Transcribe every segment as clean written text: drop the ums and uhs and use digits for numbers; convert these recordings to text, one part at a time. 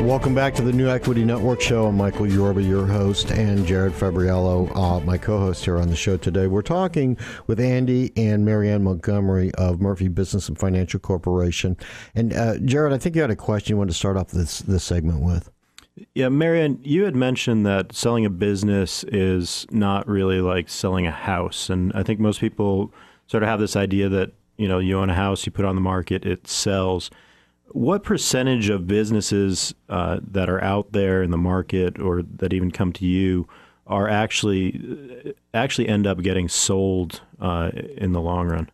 Welcome back to the New Equity Network Show. I'm Michael Yorba, your host, and Jared Fabriello, my co-host here on the show today. We're talking with Andy and Mariann Montgomery of Murphy Business and Financial Corporation. And Jared, I think you had a question you wanted to start off this segment with. Yeah, Mariann, you had mentioned that selling a business is not really like selling a house. And I think most people sort of have this idea that, you own a house, you put it on the market, it sells. What percentage of businesses that are out there in the market or that even come to you are actually end up getting sold in the long run?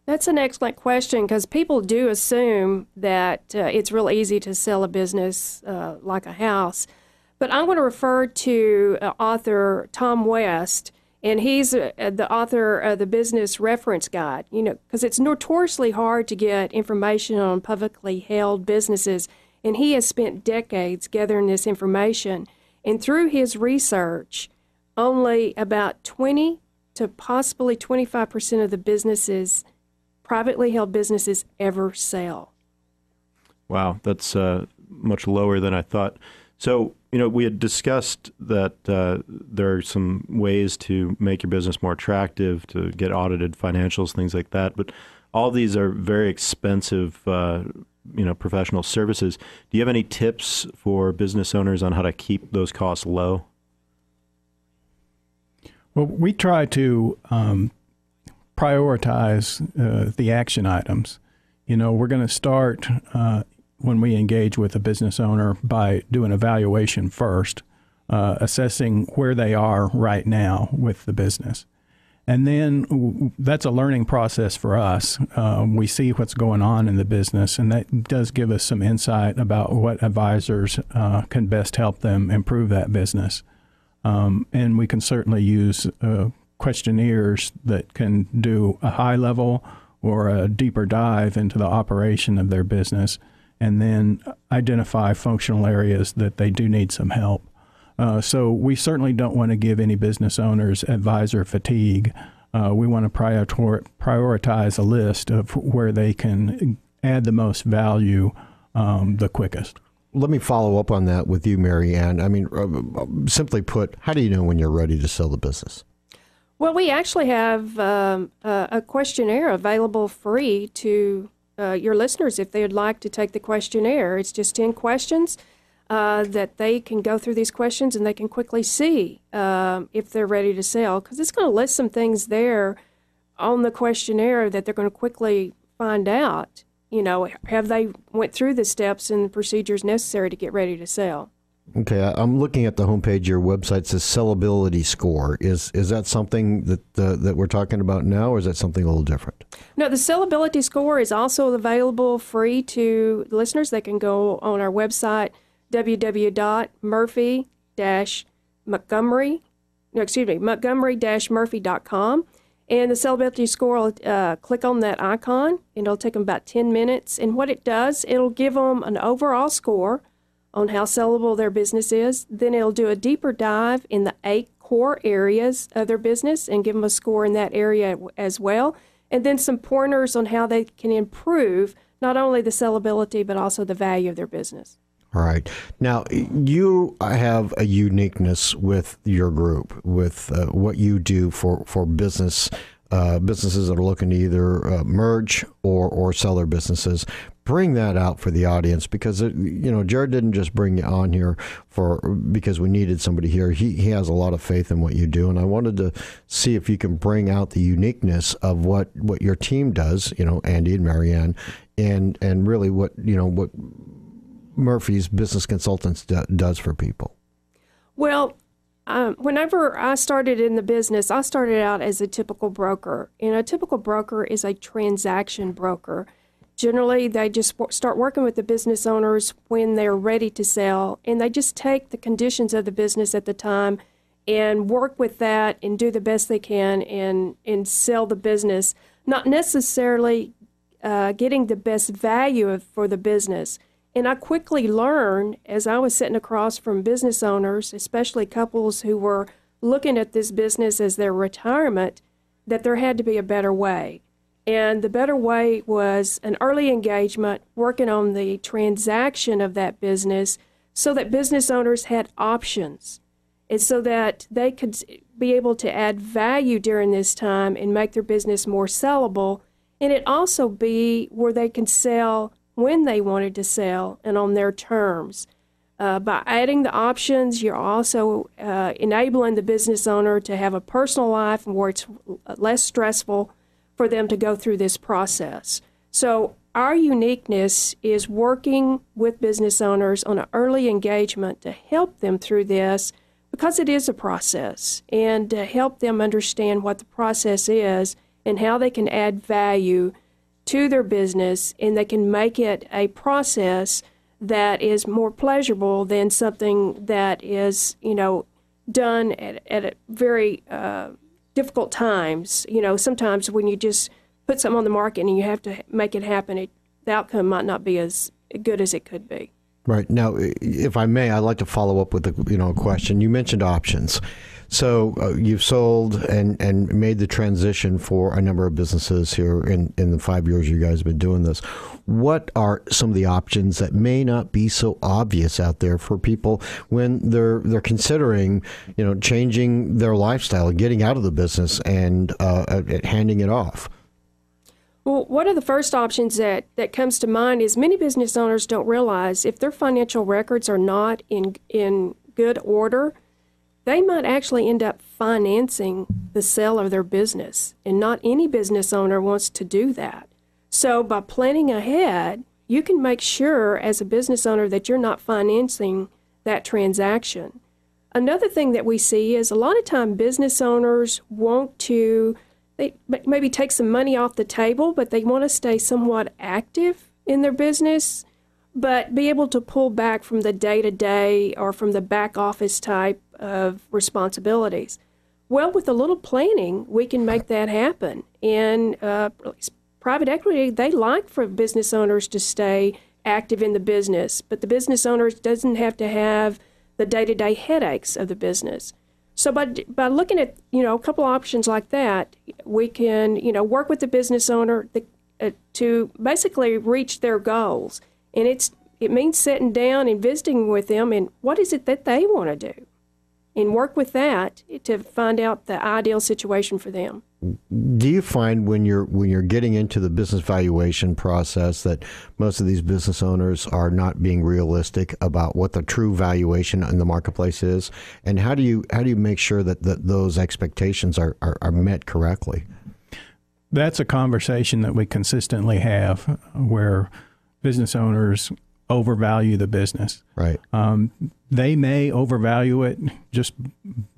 That's an excellent question because people do assume that it's real easy to sell a business like a house. But I'm going to refer to author Tom West, and he's the author of the Business Reference Guide, because it's notoriously hard to get information on publicly held businesses, and he has spent decades gathering this information. And through his research, only about 20 to possibly 25% of the businesses, privately held businesses, ever sell. Wow, that's much lower than I thought. So, we had discussed that there are some ways to make your business more attractive, to get audited financials, things like that. But all of these are very expensive, professional services. Do you have any tips for business owners on how to keep those costs low? Well, we try to prioritize the action items. We're going to start when we engage with a business owner by doing evaluation first, assessing where they are right now with the business. And then that's a learning process for us. We see what's going on in the business, and that does give us some insight about what advisors can best help them improve that business. And we can certainly use questionnaires that can do a high level or a deeper dive into the operation of their business, and then identify functional areas that they do need some help. So we certainly don't want to give any business owners advisor fatigue. We want to prioritize a list of where they can add the most value the quickest. Let me follow up on that with you, Mariann. I mean, simply put, how do you know when you're ready to sell the business? Well, we actually have a questionnaire available free to your listeners if they'd like to take the questionnaire. It's just 10 questions that they can go through these questions and they can quickly see if they're ready to sell, because it's going to list some things there on the questionnaire that they're going to quickly find out. Have they went through the steps and the procedures necessary to get ready to sell? Okay, I'm looking at the homepage of your website. It says sellability score. Is that something that we're talking about now, or is that something a little different? No, the sellability score is also available free to listeners. They can go on our website, Montgomery-Murphy.com. And the sellability score, click on that icon, and it'll take them about 10 minutes. And what it does, it'll give them an overall score on how sellable their business is. Then it'll do a deeper dive in the 8 core areas of their business and give them a score in that area as well. And then some pointers on how they can improve not only the sellability, but also the value of their business. All right. Now, you have a uniqueness with your group, with what you do for businesses that are looking to either merge or sell their businesses. Bring that out for the audience, because Jared didn't just bring you on here because we needed somebody here. He has a lot of faith in what you do, and I wanted to see if you can bring out the uniqueness of what your team does. Andy and Mariann, and really what Murphy's Business Consultants does for people. Well, whenever I started in the business, I started out as a typical broker. And a typical broker is a transaction broker. Generally, they just start working with the business owners when they're ready to sell, and they just take the conditions of the business at the time and work with that and do the best they can and sell the business, not necessarily getting the best value for the business. And I quickly learned, as I was sitting across from business owners, especially couples who were looking at this business as their retirement, that there had to be a better way. And the better way was an early engagement, working on the transaction of that business so that business owners had options and so that they could be able to add value during this time and make their business more sellable. And it also be where they can sell when they wanted to sell and on their terms. By adding the options, you're also enabling the business owner to have a personal life where it's less stressful for them to go through this process. So our uniqueness is working with business owners on an early engagement to help them through this because it is a process, and to help them understand what the process is and how they can add value to their business, and they can make it a process that is more pleasurable than something that is, done at a very difficult times. Sometimes when you just put something on the market and you have to make it happen, the outcome might not be as good as it could be. Right. Now, if I may, I'd like to follow up with a question. You mentioned options. So you've sold and made the transition for a number of businesses here in the 5 years you guys have been doing this. What are some of the options that may not be so obvious out there for people when they're considering, changing their lifestyle, getting out of the business and handing it off? Well, one of the first options that comes to mind is many business owners don't realize if their financial records are not in good order, they might actually end up financing the sale of their business. And not any business owner wants to do that. So by planning ahead, you can make sure as a business owner that you're not financing that transaction. Another thing that we see is a lot of time business owners want to they maybe take some money off the table, but they want to stay somewhat active in their business, but be able to pull back from the day-to-day or from the back office type of responsibilities. Well, with a little planning, we can make that happen. And private equity, they like for business owners to stay active in the business, but the business owner doesn't have to have the day-to-day headaches of the business. So by looking at, a couple options like that, we can, work with the business owner to basically reach their goals. And it means sitting down and visiting with them and what is it that they want to do, and work with that to find out the ideal situation for them. Do you find when you're getting into the business valuation process that most of these business owners are not being realistic about what the true valuation in the marketplace is? And how do you make sure that those expectations are met correctly? That's a conversation that we consistently have where business owners overvalue the business. Right. They may overvalue it just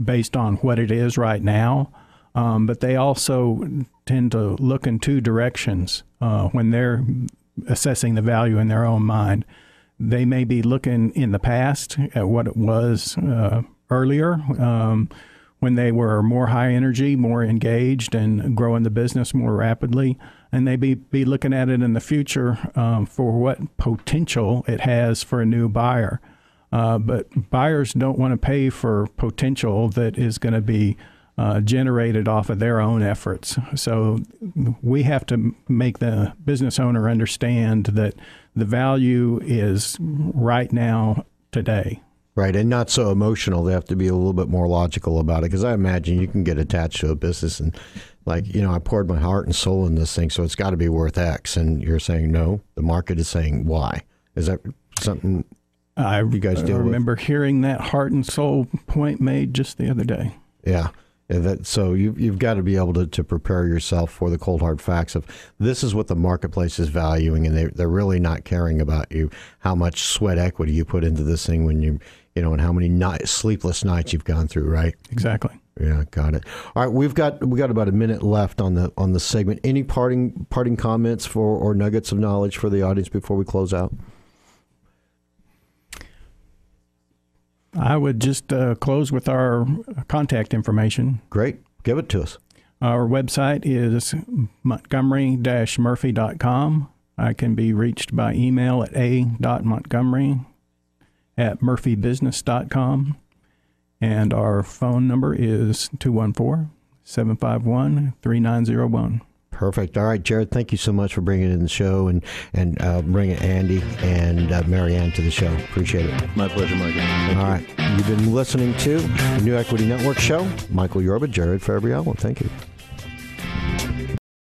based on what it is right now. But they also tend to look in two directions when they're assessing the value in their own mind. They may be looking in the past at what it was earlier when they were more high energy, more engaged, and growing the business more rapidly. And they be looking at it in the future for what potential it has for a new buyer. But buyers don't want to pay for potential that is going to be generated off of their own efforts. So we have to make the business owner understand that the value is right now, today. Right, and not so emotional. They have to be a little bit more logical about it, because I imagine you can get attached to a business and I poured my heart and soul in this thing, so it's got to be worth X. And you're saying, no, the market is saying Y. Is that something you guys deal with? I remember hearing that heart and soul point made just the other day. Yeah. So you've got to be able to prepare yourself for the cold hard facts of this is what the marketplace is valuing, and they're really not caring about you, how much sweat equity you put into this thing when and how many sleepless nights you've gone through, right? Exactly. Yeah, got it. All right, we got about a minute left on the segment. Any parting comments or nuggets of knowledge for the audience before we close out? I would just close with our contact information. Great. Give it to us. Our website is montgomery-murphy.com. I can be reached by email at a.montgomery@murphybusiness.com. And our phone number is 214-751-3901. Perfect. All right, Jared, thank you so much for bringing in the show and bringing Andy and Mariann to the show. Appreciate it. My pleasure, Michael. All right. You've been listening to the New Equity Network show. Michael Yorba, Jared Fabriello. Thank you.